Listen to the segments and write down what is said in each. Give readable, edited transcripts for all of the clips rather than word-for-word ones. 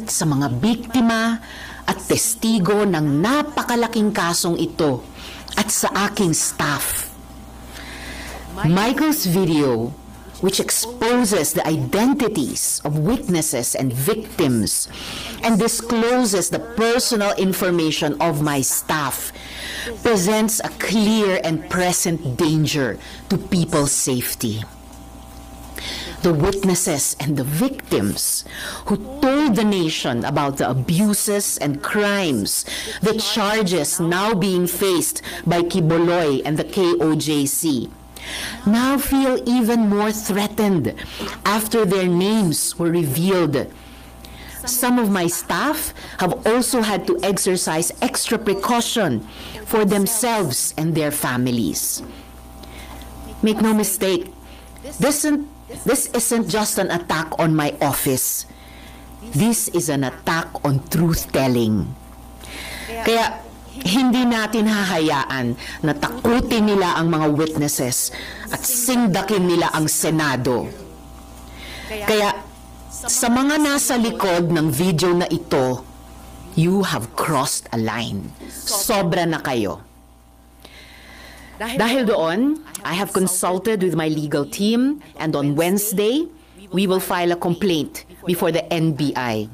sa mga biktima at testigo ng napakalaking kasong ito at sa aking staff. Michael's video, which exposes the identities of witnesses and victims and discloses the personal information of my staff, presents a clear and present danger to people's safety. The witnesses and the victims who told the nation about the abuses and crimes, the charges now being faced by Quiboloy and the KOJC, now feel even more threatened after their names were revealed. Some of my staff have also had to exercise extra precaution for themselves and their families. Make no mistake, this isn't just an attack on my office. This is an attack on truth-telling. Kaya hindi natin hahayaan na takutin nila ang mga witnesses at singdakin nila ang Senado. Kaya sa mga nasa likod ng video na ito, you have crossed a line. Sobra na kayo. Dahil doon, I have consulted with my legal team, and on Wednesday, we will file a complaint before the NBI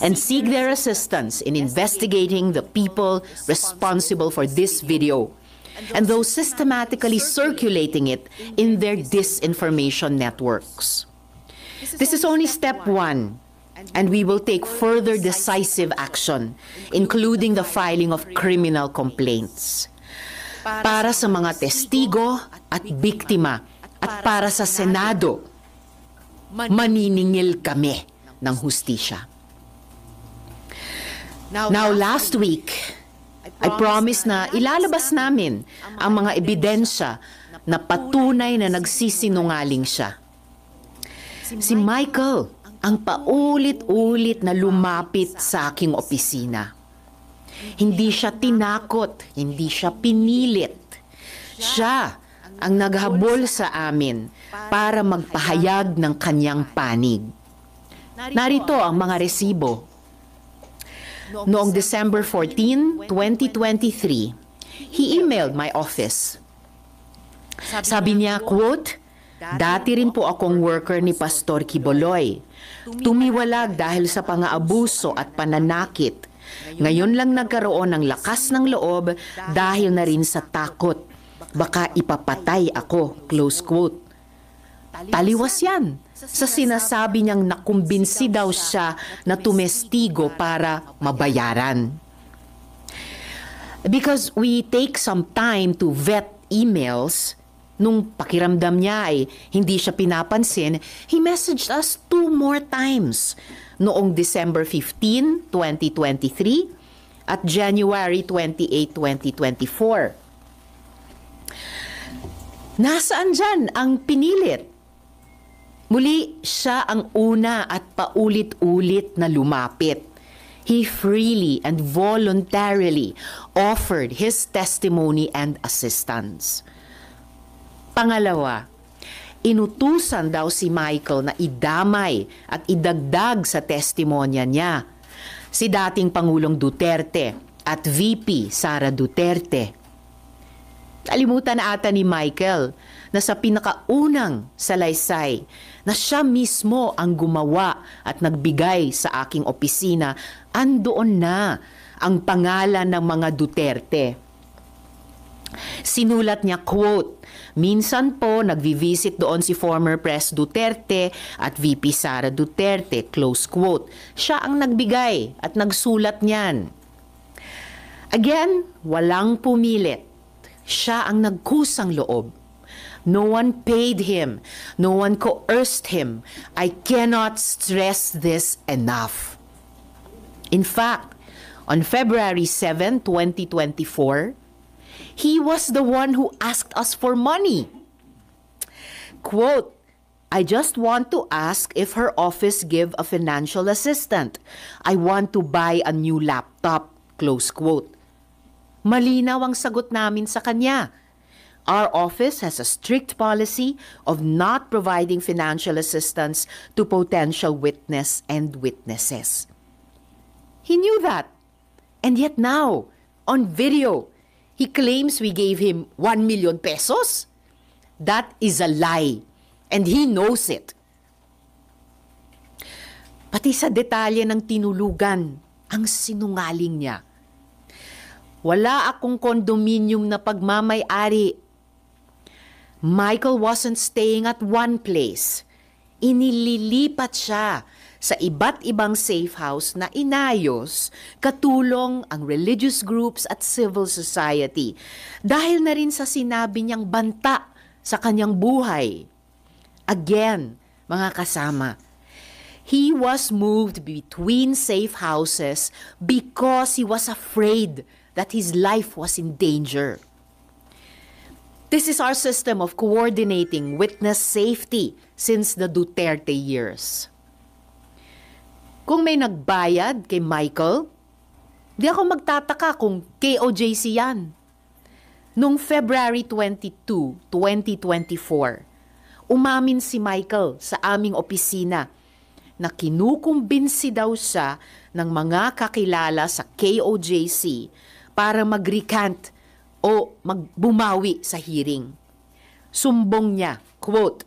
and seek their assistance in investigating the people responsible for this video and those systematically circulating it in their disinformation networks. This is only step one, and we will take further decisive action, including the filing of criminal complaints. Para sa mga testigo at biktima at para sa Senado, maniningil kami ng hustisya. Now, last week, I promised na ilalabas namin ang mga ebidensya na patunay na nagsisinungaling siya. Si Michael ang paulit-ulit na lumapit sa aking opisina. Hindi siya tinakot, hindi siya pinilit. Siya ang naghabol sa amin para magpahayag ng kanyang panig. Narito ang mga resibo. Noong December 14, 2023, he emailed my office. Sabi niya, quote, "Dati rin po akong worker ni Pastor Quiboloy. Tumiwalag dahil sa pang-aabuso at pananakit. Ngayon lang nagkaroon ng lakas ng loob dahil na rin sa takot. Baka ipapatay ako." Close quote. Taliwas yan sa sinasabi niyang nakumbinsi daw siya na tumestigo para mabayaran. Because we take some time to vet emails, nung pakiramdam niya ay hindi siya pinapansin, he messaged us 2 more times noong December 15, 2023 at January 28, 2024. Nasaan dyan ang pinilit? Muli, siya ang una at paulit-ulit na lumapit. He freely and voluntarily offered his testimony and assistance. Pangalawa, inutusan daw si Michael na idamay at idagdag sa testimonya niya si dating Pangulong Duterte at VP Sara Duterte. Kalimutan na ata ni Michael na sa pinakaunang salaysay na siya mismo ang gumawa at nagbigay sa aking opisina, andoon na ang pangalan ng mga Duterte. Sinulat niya, quote, "Minsan po nagvi-visit doon si former Pres Duterte at VP Sara Duterte," close quote. Siya ang nagbigay at nagsulat niyan. Again, walang pumilit. Siya ang nagkusang loob. No one paid him. No one coerced him. I cannot stress this enough. In fact, on February 7, 2024, he was the one who asked us for money. Quote, "I just want to ask if her office give a financial assistant. I want to buy a new laptop." Close quote. Malinaw ang sagot namin sa kanya. Our office has a strict policy of not providing financial assistance to potential witness and witnesses. He knew that. And yet now, on video, he claims we gave him 1 million pesos. That is a lie. And he knows it. Pati sa detalye ng tinulugan, ang sinungaling niya. Wala akong kondominium na pagmamay-ari. Michael wasn't staying at one place. Inililipat siya sa iba't ibang safe house na inayos katulong ang religious groups at civil society dahil na rin sa sinabi niyang banta sa kanyang buhay. Again, mga kasama, he was moved between safe houses because he was afraid that his life was in danger. This is our system of coordinating witness safety since the Duterte years. Kung may nagbayad kay Michael, di ako magtataka kung KOJC yan. Noong February 22, 2024, umamin si Michael sa aming opisina na kinukumbinsi daw siya ng mga kakilala sa KOJC para mag-recant o magbumawi sa hearing. Sumbong niya, quote,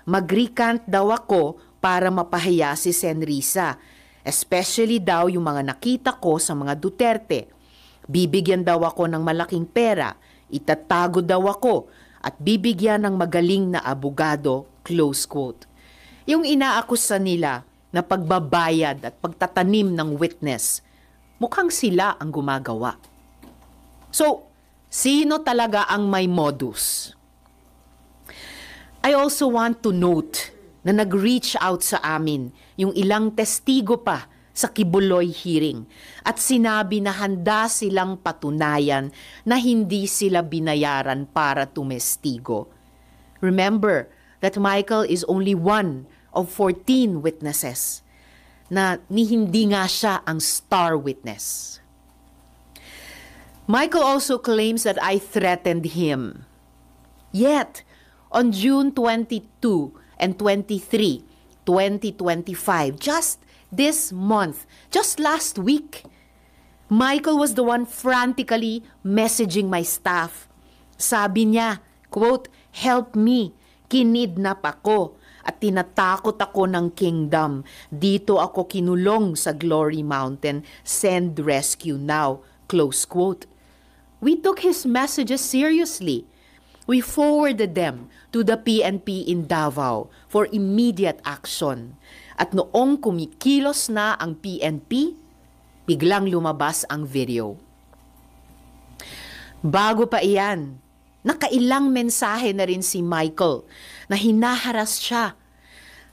"Mag-recant daw ako para mapahiya si Senrisa, especially daw yung mga nakita ko sa mga Duterte. Bibigyan daw ako ng malaking pera, itatago daw ako, at bibigyan ng magaling na abogado," close quote. Yung inaakusa nila na pagbabayad at pagtatanim ng witness, mukhang sila ang gumagawa. So, sino talaga ang may modus? I also want to note na nag-reach out sa amin yung ilang testigo pa sa Kibuloy hearing at sinabi na handa silang patunayan na hindi sila binayaran para tumestigo. Remember that Michael is only one of 14 witnesses na hindi nga siya ang star witness. Michael also claims that I threatened him. Yet, on June 22 and 23, 2025, just this month, just last week, Michael was the one frantically messaging my staff. Sabi niya, quote, "Help me, kinidnap ako at tinatakot ako ng kingdom. Dito ako kinulong sa Glory Mountain. Send rescue now," close quote. We took his messages seriously. We forwarded them to the PNP in Davao for immediate action. At noong kumikilos na ang PNP, biglang lumabas ang video. Bago pa iyan, nakailang mensahe na rin si Michael na hinaharas siya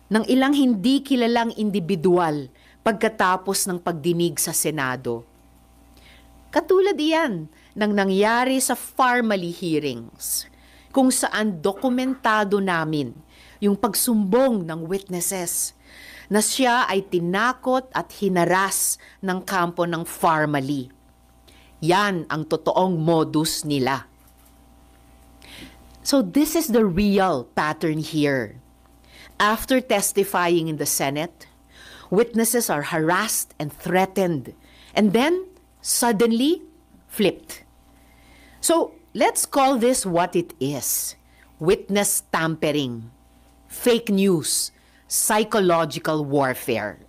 ng ilang hindi kilalang individual pagkatapos ng pagdinig sa Senado. Katulad iyan ng nangyari sa Farmally hearings, kung saan dokumentado namin yung pagsumbong ng witnesses na siya ay tinakot at hinaras ng kampo ng Farmally. Yan ang totoong modus nila. So this is the real pattern here. After testifying in the Senate, witnesses are harassed and threatened, and then suddenly flipped. So let's call this what it is: witness tampering, fake news, psychological warfare.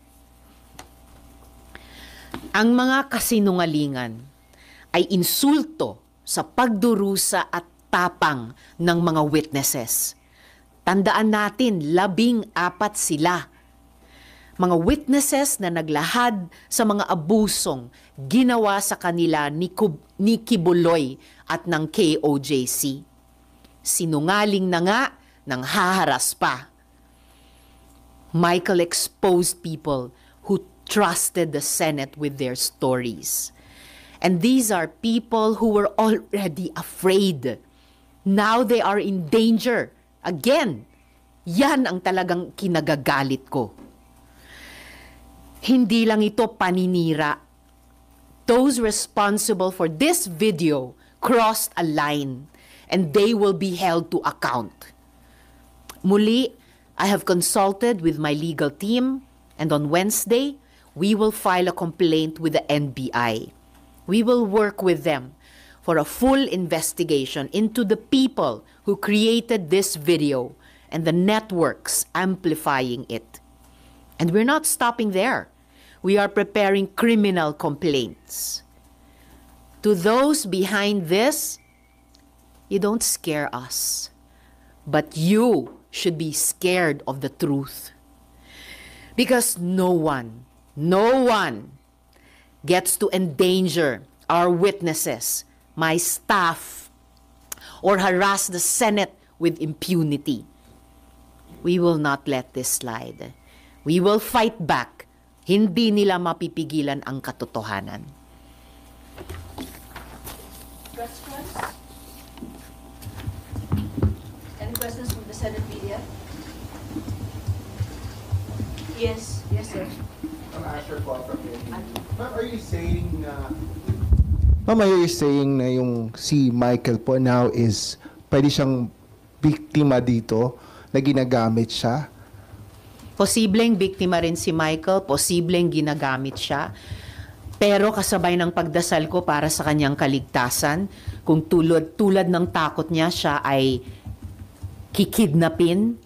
Ang mga kasinungalingan ay insulto sa pagdurusa at tapang ng mga witnesses. Tandaan natin, 14 sila. Mga witnesses na naglahad sa mga abusong ginawa sa kanila ni Kibuloy at ng KOJC. Sinungaling na nga nang haharas pa. Michael exposed people who trusted the Senate with their stories. And these are people who were already afraid. Now they are in danger. Again, yan ang talagang kinagagalit ko. Hindi lang ito paninira. Those responsible for this video crossed a line and they will be held to account. Muli, I have consulted with my legal team, and on Wednesday, we will file a complaint with the NBI. We will work with them for a full investigation into the people who created this video and the networks amplifying it. And we're not stopping there. We are preparing criminal complaints. To those behind this, you don't scare us, but you should be scared of the truth. Because no one gets to endanger our witnesses, my staff, or harass the Senate with impunity. We will not let this slide. We will fight back. Hindi nila mapipigilan ang katotohanan. Questions? Any questions from the Senate media? Yes, sir. I'm Asher po from PNP. Ma'am, are you saying na yung si Michael po now is pwede siyang biktima dito na ginagamit siya? Posibleng biktima rin si Michael, posibleng ginagamit siya. Pero kasabay ng pagdasal ko para sa kanyang kaligtasan, kung tulad ng takot niya, siya ay kikidnapin,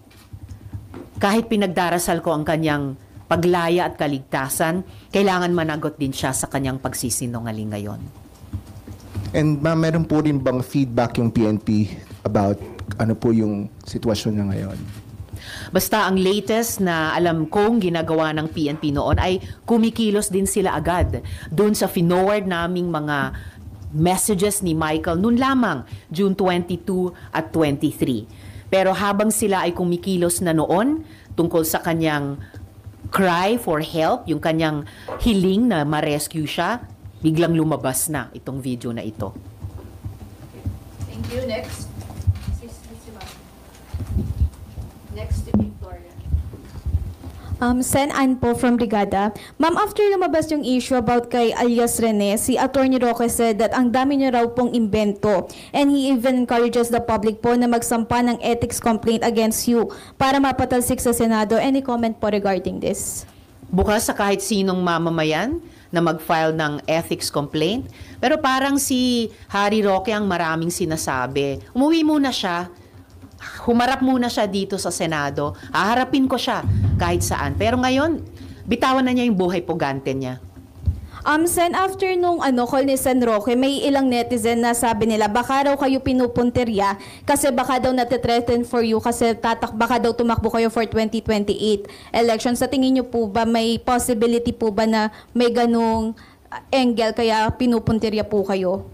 kahit pinagdarasal ko ang kanyang paglaya at kaligtasan, kailangan managot din siya sa kanyang pagsisinungaling ngayon. And ma'am, meron po rin bang feedback yung PNP about ano po yung sitwasyon niya ngayon? Basta ang latest na alam kong ginagawa ng PNP noon ay kumikilos din sila agad doon sa finoward naming mga messages ni Michael noon lamang, June 22 at 23. Pero habang sila ay kumikilos na noon tungkol sa kanyang cry for help, yung kanyang hiling na ma-rescue siya, biglang lumabas na itong video na ito. Thank you. Next. Next to Victoria. Sen Ann po from Brigada. Ma'am, after lumabas yung issue about kay alias Rene, si Attorney Roque said that ang dami niya raw pong imbento and he even encourages the public po na magsampa ng ethics complaint against you para mapatalsik sa Senado. Any comment po regarding this? Bukas sa kahit sinong mamamayan na mag-file ng ethics complaint. Pero parang si Harry Roque ang maraming sinasabi. Umuwi muna siya. Humarap muna siya dito sa Senado. Haharapin ko siya kahit saan. Pero ngayon, bitawan na niya yung buhay pugante niya. Sen, after nung call ni Sen Roque, may ilang netizen na sabi nila, baka raw kayo pinupuntirya kasi baka daw natitreten for you kasi baka daw tumakbo kayo for 2028 election. Sa tingin niyo po ba, may possibility po ba na may ganung angle kaya pinupuntirya po kayo?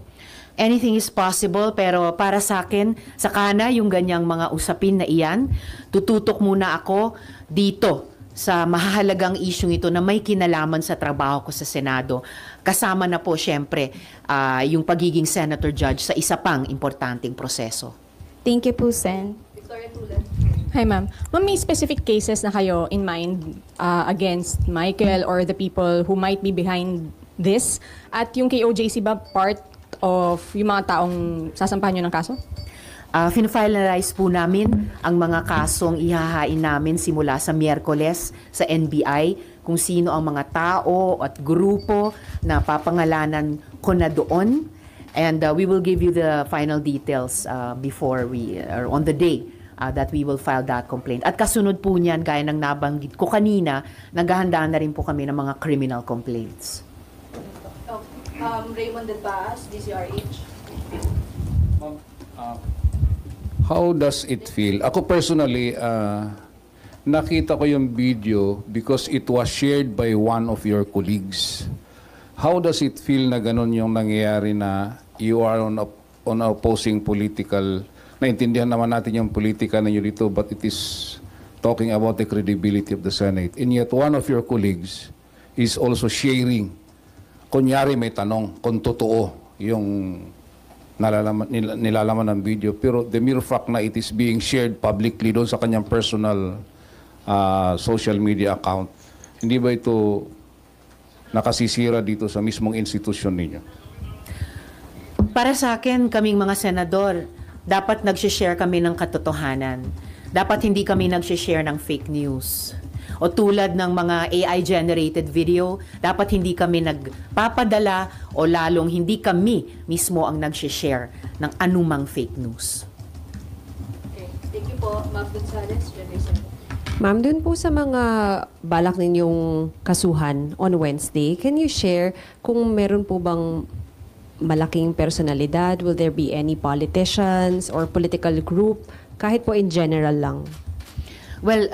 Anything is possible, pero para sa akin, saka na yung ganyang mga usapin na iyan, tututok muna ako dito sa mahalagang isyong ito na may kinalaman sa trabaho ko sa Senado. Kasama na po syempre yung pagiging Senator Judge sa isa pang importanteng proseso. Thank you po, Sen. Victoria Tulan. Hi, ma'am. Ma'am, may specific cases na kayo in mind against Michael or the people who might be behind this? At yung kay OJC ba part of yung mga taong sasampahan nyo ng kaso? Finalize po namin ang mga kasong ihahain namin simula sa Miyerkules sa NBI, kung sino ang mga tao at grupo na papangalanan ko na doon. And we will give you the final details before or on the day that we will file that complaint. At kasunod po niyan, gaya ng nabanggit ko kanina, naghahanda na rin po kami ng mga criminal complaints. Raymond Del Baas, DCRH. How does it feel? Ako personally, nakita ko yung video because it was shared by one of your colleagues. How does it feel na ganun yung nangyayari na you are on opposing political, naintindihan naman natin yung politika ninyo dito, but it is talking about the credibility of the Senate. And yet one of your colleagues is also sharing, kunyari may tanong kung totoo yung nilalaman ng video, pero the mere fact na it is being shared publicly doon sa kanyang personal social media account, hindi ba ito nakasisira dito sa mismong institusyon ninyo? Para sa akin, kaming mga senador, dapat nagsishare kami ng katotohanan. Dapat hindi kami nagsishare ng fake news. O tulad ng mga AI-generated video, dapat hindi kami nagpapadala o lalong hindi kami mismo ang nagsishare ng anumang fake news. Okay. Thank you po, Ma'am Gonzales, Generation. Ma'am, dun po sa mga balak ninyong kasuhan on Wednesday, can you share kung meron po bang malaking personalidad? Will there be any politicians or political group? Kahit po in general lang. Well,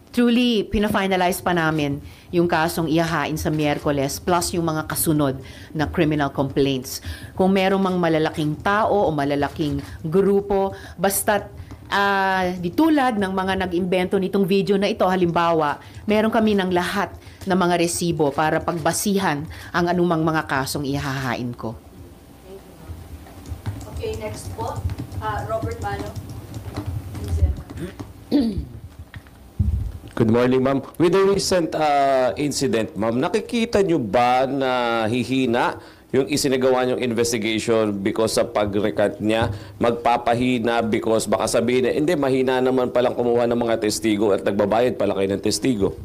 truly, pina-finalize pa namin yung kasong ihahain sa Miyerkules plus yung mga kasunod na criminal complaints. Kung merong mang malalaking tao o malalaking grupo, basta't di tulad ng mga nag-imbento nitong video na ito, halimbawa, meron kami ng lahat ng mga resibo para pagbasihan ang anumang mga kasong ihahain ko. Okay, next po, Robert Mano. Good morning, ma'am. With the recent incident, ma'am, nakikita nyo ba na hihina yung isinagawa niyong investigation because sa pag-recant niya, magpapahina because baka sabihin na, hindi, mahina naman palang kumuha ng mga testigo at nagbabayad pala kayo ng testigo?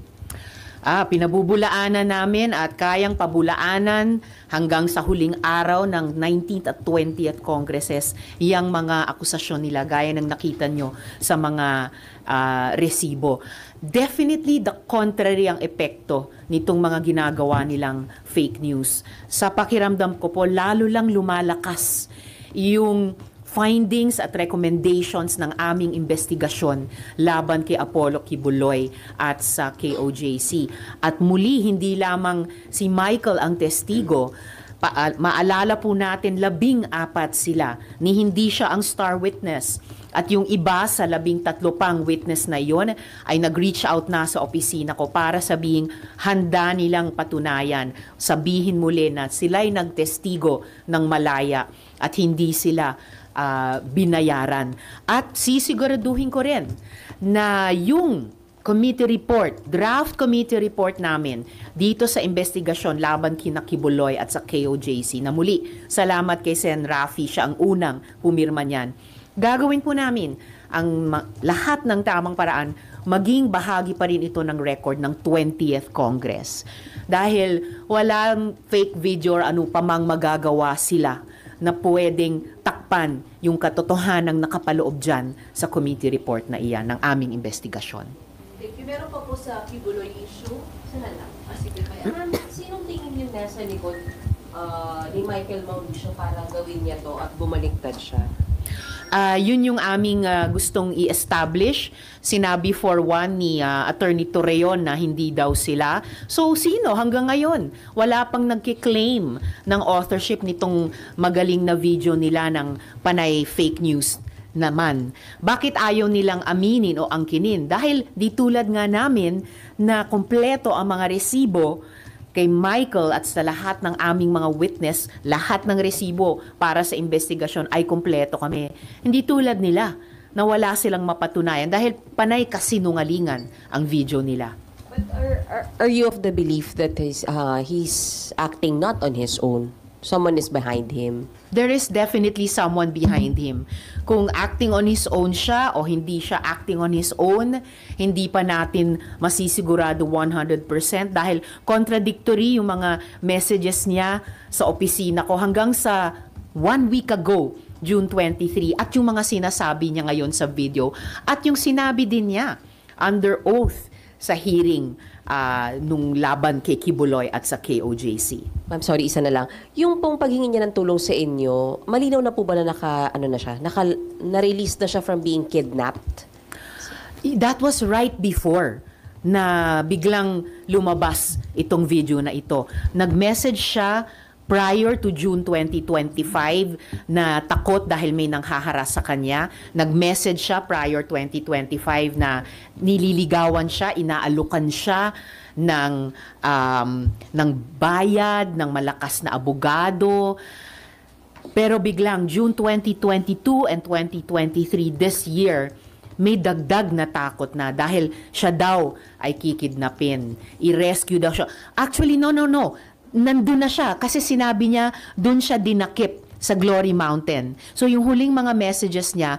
Pinabubulaanan namin at kayang pabulaanan hanggang sa huling araw ng 19th at 20th Congresses yang mga akusasyon nila gaya ng nakita nyo sa mga resibo. Definitely the contrary ang epekto nitong mga ginagawa nilang fake news. Sa pakiramdam ko po, lalo lang lumalakas yung findings at recommendations ng aming investigasyon laban kay Apollo Kibuloy at sa KOJC. At muli, hindi lamang si Michael ang testigo. Maalala po natin, 14 sila ni hindi siya ang star witness. At yung iba sa 13 pang witness na yon ay nag-reach out na sa opisina ko para sabihing handa nilang patunayan. Sabihin muli na sila'y nagtestigo ng malaya at hindi sila binayaran. At sisiguraduhin ko rin na yung committee report, draft committee report namin dito sa investigasyon laban kina Kibuloy at sa KOJC, na muli, salamat kay Sen. Rafi, siya ang unang pumirma niyan. Gagawin po namin ang lahat ng tamang paraan, maging bahagi pa rin ito ng record ng 20th Congress. Dahil walang fake video or ano pa mang magagawa sila na pwedeng takpan yung katotohanang nakapaloob dyan sa committee report na iyan ng aming investigasyon. Thank you. Meron pa po sa Kibuloy issue. Sana lang. Sige kaya. Ma'am, sinong tingin niyo nasa likod ni Michael Mauricio para gawin niya to at bumaliktad siya? Yun yung aming gustong i-establish. Sinabi for one ni Attorney Torreon na hindi daw sila. So sino hanggang ngayon? Wala pang nagkiklaim ng authorship nitong magaling na video nila ng panay fake news naman. Bakit ayaw nilang aminin o angkinin? Dahil di tulad nga namin na kompleto ang mga resibo kay Michael at sa lahat ng aming mga witness, lahat ng resibo para sa investigasyon ay kompleto kami. Hindi tulad nila na wala silang mapatunayan dahil panay kasinungalingan ang video nila. But are you of the belief that he's acting not on his own? Someone is behind him? There is definitely someone behind him. Kung acting on his own siya o hindi siya acting on his own, hindi pa natin masisigurado 100% dahil contradictory yung mga messages niya sa opisina ko hanggang sa 1 week ago, June 23, at yung mga sinasabi niya ngayon sa video at yung sinabi din niya under oath sa hearing nung laban kay Kibuloy at sa KOJC. Ma'am, sorry, isa na lang. Yung pong paghingi niya ng tulong sa inyo, malinaw na po ba na na-release na siya from being kidnapped? That was right before na biglang lumabas itong video na ito. Nag-message siya prior to June 2025 na takot dahil may nanghaharas sa kanya. Nag-message siya prior 2025 na nililigawan siya, inaalukan siya ng bayad, ng malakas na abogado. Pero biglang June 2022 and 2023 this year, may dagdag na takot na dahil siya daw ay kikidnapin. I-rescue daw siya. Actually, no. Nandun na siya kasi sinabi niya doon siya dinakip sa Glory Mountain. So yung huling mga messages niya,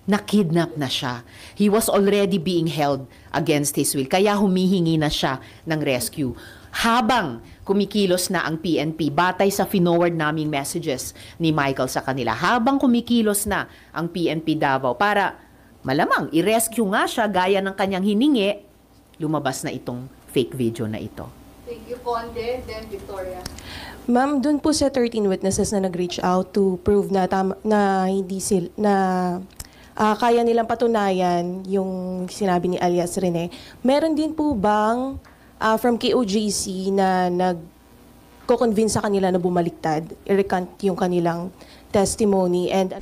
na-kidnap na siya. He was already being held against his will. Kaya humihingi na siya ng rescue. Habang kumikilos na ang PNP, batay sa finoward naming messages ni Michael sa kanila, habang kumikilos na ang PNP Davao para malamang i-rescue nga siya gaya ng kanyang hiningi, lumabas na itong fake video na ito. Thank you, Conde. Then Victoria. Ma'am, dun po sa 13 witnesses na nag-reach out to prove na na hindi kaya nilang patunayan yung sinabi ni alias Rene. Meron din po bang from KOJC na nag-convince sa kanila na bumaliktad, i-recant yung kanilang testimony and